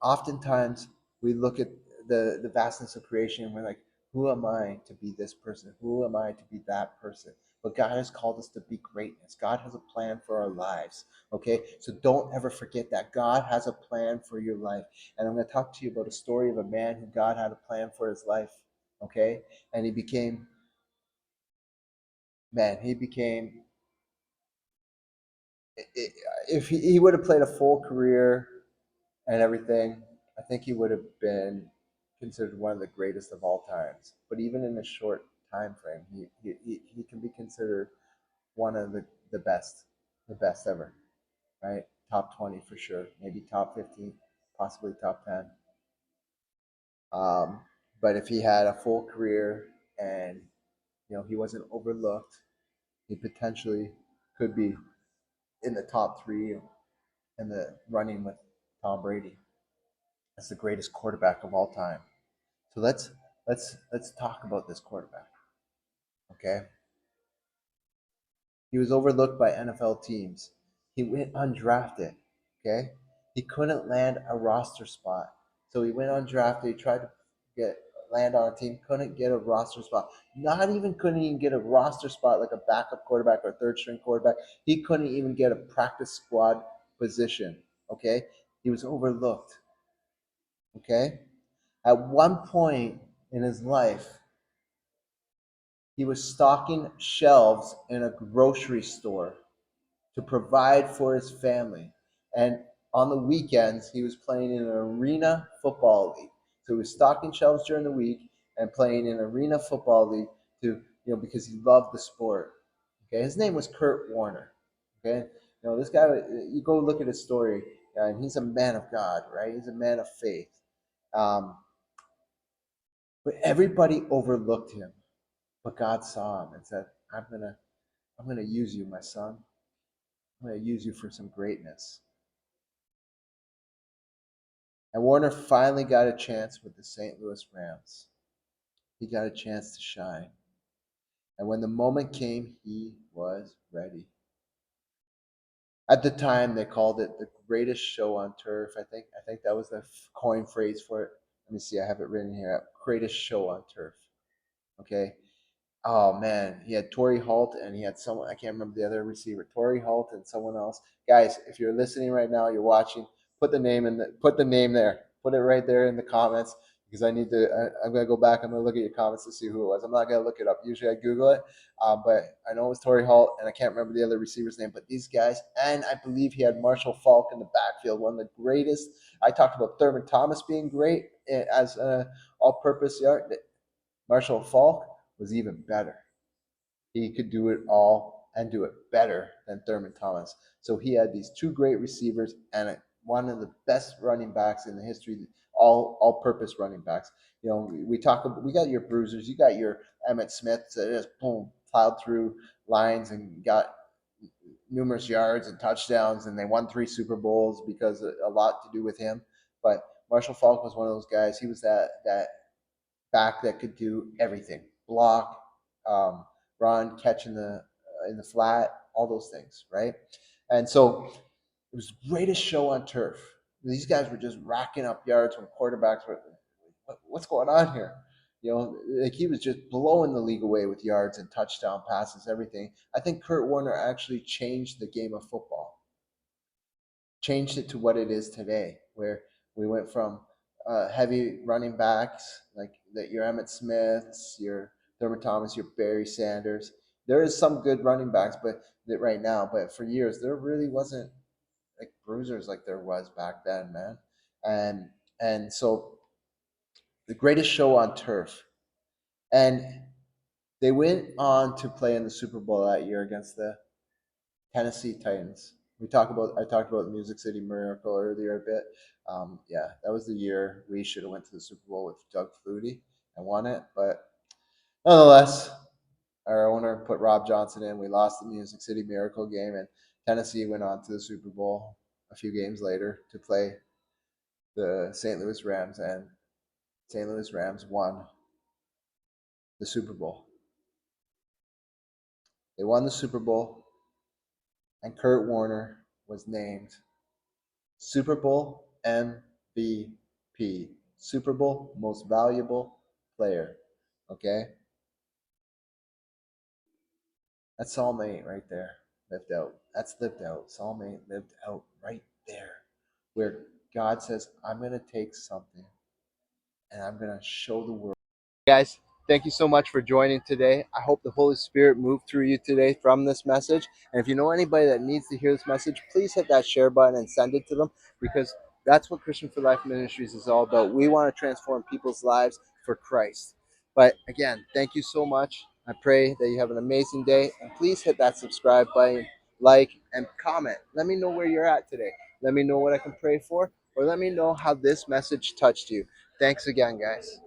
oftentimes we look at the vastness of creation and we're like, who am I to be this person? Who am I to be that person? But God has called us to be greatness. God has a plan for our lives. Okay, so don't ever forget that God has a plan for your life. And I'm going to talk to you about a story of a man who God had a plan for his life. Okay, and he became, man, he became, if he would have played a full career and everything, I think he would have been considered one of the greatest of all times. But even in a short time frame, he can be considered one of the best ever, right? Top 20 for sure, maybe top 15, possibly top 10. Um, but if he had a full career and he wasn't overlooked, he potentially could be in the top three in the running with Tom Brady as the greatest quarterback of all time. So let's talk about this quarterback. Okay, he was overlooked by NFL teams. He went undrafted. Okay, he couldn't land a roster spot, so he went undrafted. He tried to get land on a team, couldn't get a roster spot. Not even couldn't even get a roster spot like a backup quarterback or third string quarterback. He couldn't even get a practice squad position. Okay, he was overlooked. Okay, at one point in his life, he was stocking shelves in a grocery store to provide for his family. And on the weekends, he was playing in an arena football league. So he was stocking shelves during the week and playing in arena football league because he loved the sport. Okay, his name was Kurt Warner. Okay, this guy. You go look at his story, and he's a man of God, right? He's a man of faith. Um, but everybody overlooked him. But God saw him and said, I'm gonna use you, my son. I'm gonna use you for some greatness. And Warner finally got a chance with the St. Louis Rams. He got a chance to shine. And when the moment came, he was ready. At the time, they called it the greatest show on turf. I think that was the coin phrase for it. Let me see, I have it written here. Greatest show on turf. Okay. Oh man, he had Torrey Holt and he had someone, I can't remember the other receiver. Torrey Holt and someone else. Guys, if you're listening right now, you're watching, put the name there. Put it right there in the comments because I'm gonna go back. I'm gonna look at your comments to see who it was. I'm not gonna look it up. Usually I Google it, but I know it was Torrey Holt and I can't remember the other receiver's name. But these guys, and I believe he had Marshall Falk in the backfield, one of the greatest. I talked about Thurman Thomas being great as an all-purpose yard. Marshall Falk was even better. He could do it all and do it better than Thurman Thomas. So he had these two great receivers and one of the best running backs in the history, all purpose running backs. We got your bruisers, you got your Emmett Smiths that just boom plowed through lines and got numerous yards and touchdowns, and they won 3 Super Bowls because a lot to do with him. But Marshall Falk was one of those guys. He was that back that could do everything: block, um, run, catch in the flat, all those things, right? And so it was the greatest show on turf. These guys were just racking up yards when quarterbacks were, what's going on here? Like he was just blowing the league away with yards and touchdown passes, everything. I think Kurt Warner actually changed the game of football, changed it to what it is today, where we went from heavy running backs like that, your Emmett Smiths, your Thurman Thomas, your Barry Sanders. There is some good running backs, but that right now, but for years there really wasn't like bruisers like there was back then, man. And so the greatest show on turf, and they went on to play in the Super Bowl that year against the Tennessee Titans. I talked about the Music City Miracle earlier a bit. Yeah, that was the year we should have went to the Super Bowl with Doug Flutie and won it. But nonetheless, our owner put Rob Johnson in. We lost the Music City Miracle game, and Tennessee went on to the Super Bowl a few games later to play the St. Louis Rams, and St. Louis Rams won the Super Bowl. They won the Super Bowl, and Kurt Warner was named Super Bowl MVP. Super Bowl most valuable player. Okay? That's Psalm 8 right there. Lived out. That's lived out. Psalm 8 lived out right there. Where God says, I'm going to take something and I'm going to show the world. Guys, thank you so much for joining today. I hope the Holy Spirit moved through you today from this message. And if you know anybody that needs to hear this message, please hit that share button and send it to them, because that's what Christian for Life Ministries is all about. We want to transform people's lives for Christ. But again, thank you so much. I pray that you have an amazing day. And please hit that subscribe button, like, and comment. Let me know where you're at today. Let me know what I can pray for, or let me know how this message touched you. Thanks again, guys.